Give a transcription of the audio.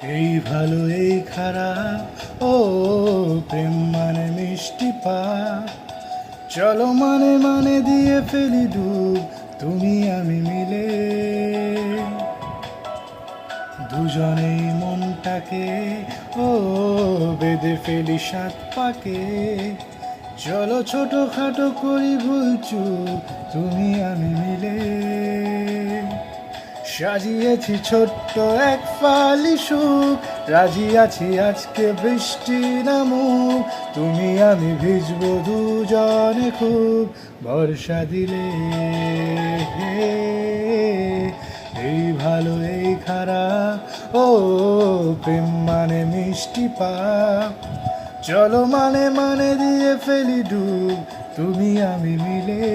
এই ভালো এই খারাপ, ও প্রেম মানে মিষ্টি পাপ। চলো মানে মানে দিয়ে ফেলি ডুব, তুমি আমি মিলে। দুজনেই মনটাকে ও বেঁধে ফেলি সাত পাকে। চলো ছোটখাটো করি ভুল চুক, তুমি আমি মিলে। সাজিয়েছি ছোট্ট এক ফালি সুখ, রাজি আছি আজকে বৃষ্টি নামুক, তুমি আমি ভিজবো দুজনে খুব বর্ষা দিলে। এই ভালো এই খারাপ, ও প্রেম মানে মিষ্টি পাপ। চলো মানে মানে দিয়ে ফেলি ডুব, তুমি আমি মিলে।